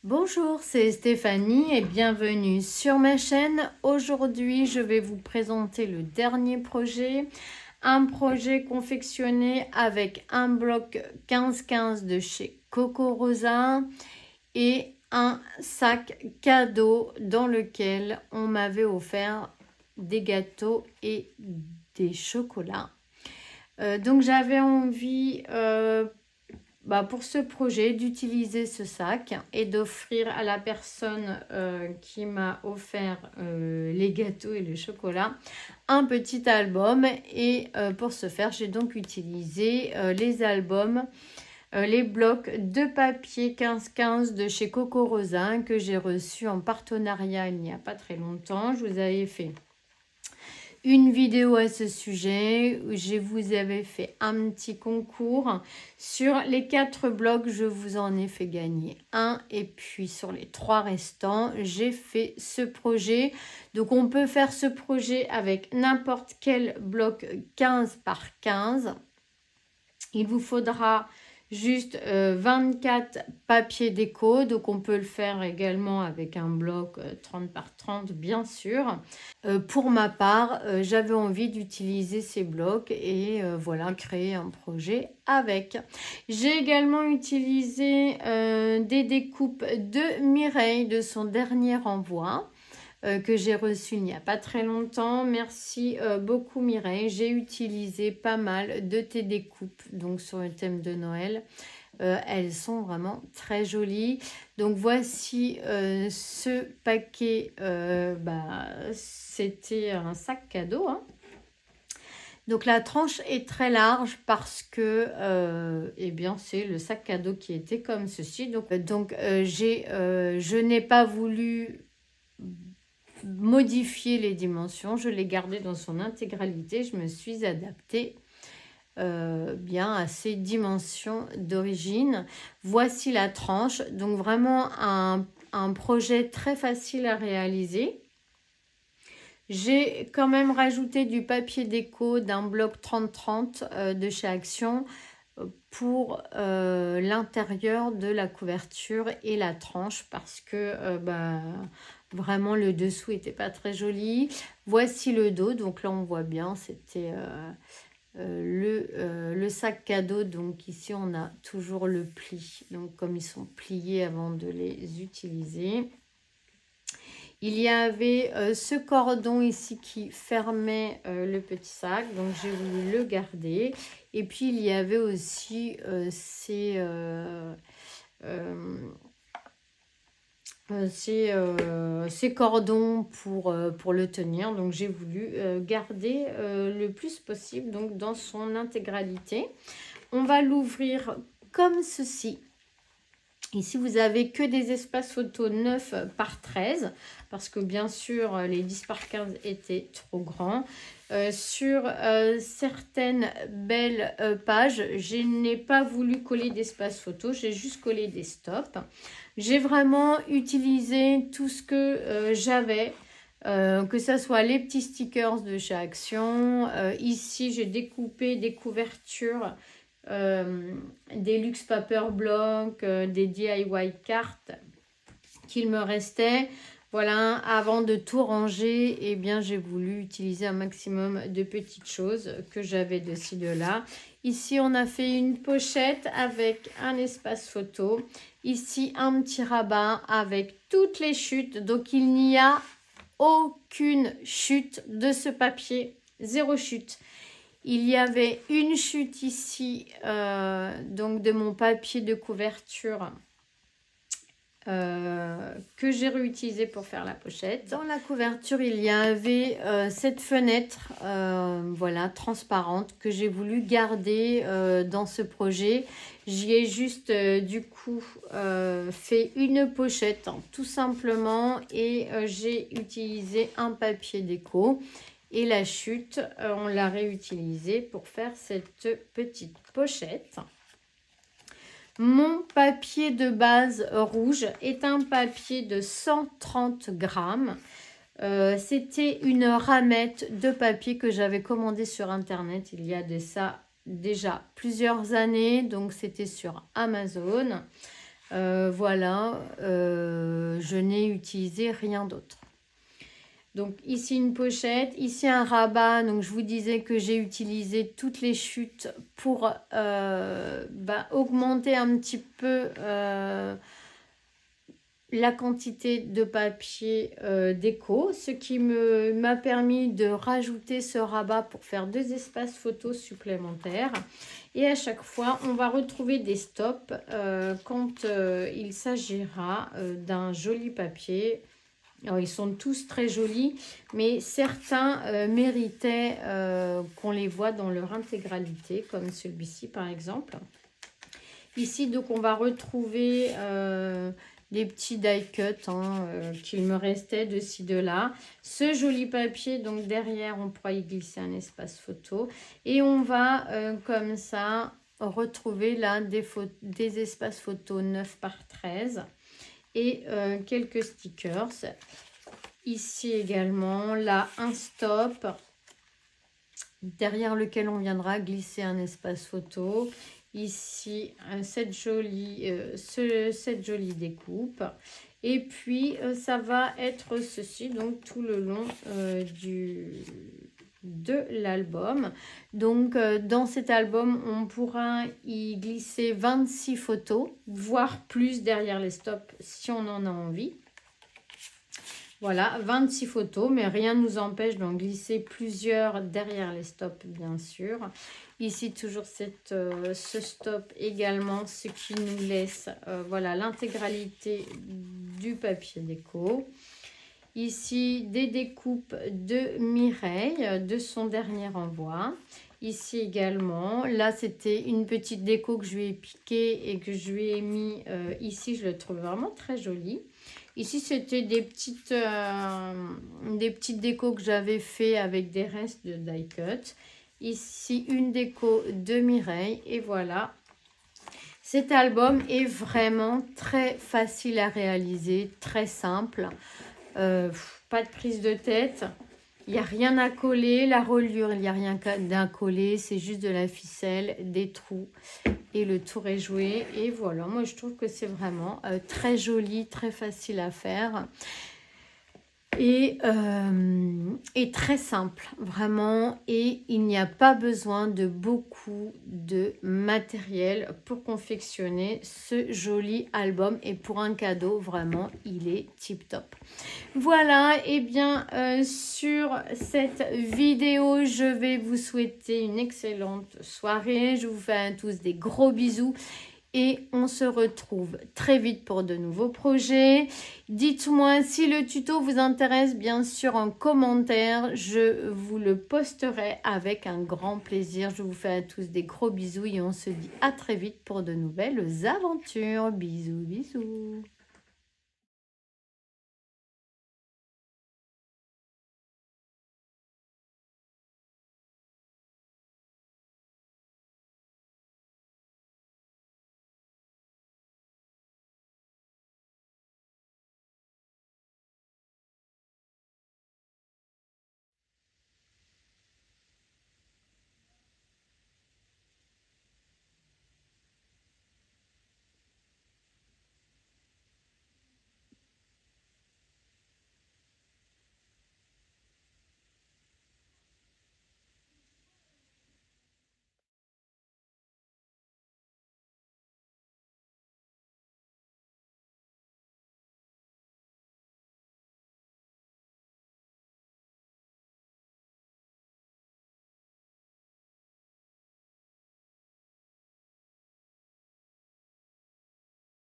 Bonjour, c'est Stéphanie et bienvenue sur ma chaîne. Aujourd'hui, je vais vous présenter le dernier projet. Un projet confectionné avec un bloc 15-15 de chez Coco Rosa et un sac cadeau dans lequel on m'avait offert des gâteaux et des chocolats. Donc j'avais envie pour ce projet d'utiliser ce sac et d'offrir à la personne qui m'a offert les gâteaux et le chocolat un petit album. Et pour ce faire, j'ai donc utilisé les albums, les blocs de papier 15-15 de chez Coco Rosa que j'ai reçus en partenariat il n'y a pas très longtemps. Je vous avais fait une vidéo à ce sujet où je vous avais fait un petit concours. Sur les 4 blocs, je vous en ai fait gagner un, et puis sur les 3 restants, j'ai fait ce projet. Donc on peut faire ce projet avec n'importe quel bloc 15 par 15. Il vous faudra juste 24 papiers déco, donc on peut le faire également avec un bloc 30 par 30 bien sûr. Pour ma part, j'avais envie d'utiliser ces blocs et voilà, créer un projet avec. J'ai également utilisé des découpes de Mireille de son dernier envoi. Que j'ai reçu il n'y a pas très longtemps. Merci beaucoup Mireille. J'ai utilisé pas mal de tes découpes donc sur le thème de Noël. Elles sont vraiment très jolies. Donc voici ce paquet. C'était un sac cadeau. Donc la tranche est très large parce que c'est le sac cadeau qui était comme ceci. Je n'ai pas voulu modifier les dimensions, je l'ai gardé dans son intégralité, je me suis adaptée bien à ces dimensions d'origine. Voici la tranche, donc vraiment un projet très facile à réaliser. J'ai quand même rajouté du papier déco d'un bloc 30-30 de chez Action pour l'intérieur de la couverture et la tranche parce que vraiment le dessous était pas très joli. Voici le dos, donc là on voit bien, c'était le sac cadeau. Donc ici on a toujours le pli, donc comme ils sont pliés avant de les utiliser. Il y avait ce cordon ici qui fermait le petit sac, donc j'ai voulu le garder. Et puis il y avait aussi ces cordons pour le tenir. Donc j'ai voulu garder le plus possible donc dans son intégralité. On va l'ouvrir comme ceci. Ici, vous avez que des espaces photos 9 par 13 parce que bien sûr, les 10 par 15 étaient trop grands. Sur certaines belles pages, je n'ai pas voulu coller d'espace photo, j'ai juste collé des stops. J'ai vraiment utilisé tout ce que j'avais. Que ce soit les petits stickers de chez Action. Ici, j'ai découpé des couvertures, des luxe paper block, des DIY cartes qu'il me restait. Voilà, avant de tout ranger, eh bien, j'ai voulu utiliser un maximum de petites choses que j'avais de ci, de là. Ici, on a fait une pochette avec un espace photo. Ici, un petit rabat avec toutes les chutes. Donc, il n'y a aucune chute de ce papier. Zéro chute. Il y avait une chute ici, donc de mon papier de couverture que j'ai réutilisé pour faire la pochette. Dans la couverture, il y avait cette fenêtre voilà, transparente que j'ai voulu garder dans ce projet. J'y ai juste du coup fait une pochette tout simplement et j'ai utilisé un papier déco. Et la chute, on l'a réutilisée pour faire cette petite pochette. Mon papier de base rouge est un papier de 130 grammes. C'était une ramette de papier que j'avais commandée sur Internet il y a de ça déjà plusieurs années. Donc, c'était sur Amazon. Voilà, je n'ai utilisé rien d'autre. Donc ici une pochette, ici un rabat. Donc je vous disais que j'ai utilisé toutes les chutes pour augmenter un petit peu la quantité de papier déco, ce qui m'a permis de rajouter ce rabat pour faire 2 espaces photos supplémentaires. Et à chaque fois, on va retrouver des stops quand il s'agira d'un joli papier. Alors, ils sont tous très jolis, mais certains méritaient qu'on les voit dans leur intégralité, comme celui-ci par exemple. Ici, donc, on va retrouver les petits die cut qu'il me restait de ci, de là. Ce joli papier, donc derrière, on pourra y glisser un espace photo. Et on va, comme ça, retrouver là des espaces photos 9 par 13. Et quelques stickers. Ici également, là, un stop derrière lequel on viendra glisser un espace photo. Ici, cette jolie découpe. Et puis, ça va être ceci, donc tout le long de l'album. Donc, dans cet album, on pourra y glisser 26 photos, voire plus derrière les stops si on en a envie. Voilà, 26 photos, mais rien ne nous empêche d'en glisser plusieurs derrière les stops, bien sûr. Ici, toujours ce stop également, ce qui nous laisse voilà, l'intégralité du papier déco. Ici, des découpes de Mireille, de son dernier envoi. Ici également, là c'était une petite déco que je lui ai piqué et que je lui ai mis ici, je le trouve vraiment très joli. Ici c'était des petites décos que j'avais fait avec des restes de die cut. Ici une déco de Mireille et voilà. Cet album est vraiment très facile à réaliser, très simple. Pas de prise de tête. Il n'y a rien à coller, la reliure, il n'y a rien à coller, c'est juste de la ficelle, des trous et le tour est joué. Et voilà, moi je trouve que c'est vraiment très joli, très facile à faire et très simple, vraiment. Et il n'y a pas besoin de beaucoup de matériel pour confectionner ce joli album. Et pour un cadeau, vraiment, il est tip top. Voilà, et bien sur cette vidéo, je vais vous souhaiter une excellente soirée. Je vous fais à tous des gros bisous. Et on se retrouve très vite pour de nouveaux projets. Dites-moi si le tuto vous intéresse, bien sûr, en commentaire. Je vous le posterai avec un grand plaisir. Je vous fais à tous des gros bisous et on se dit à très vite pour de nouvelles aventures. Bisous, bisous.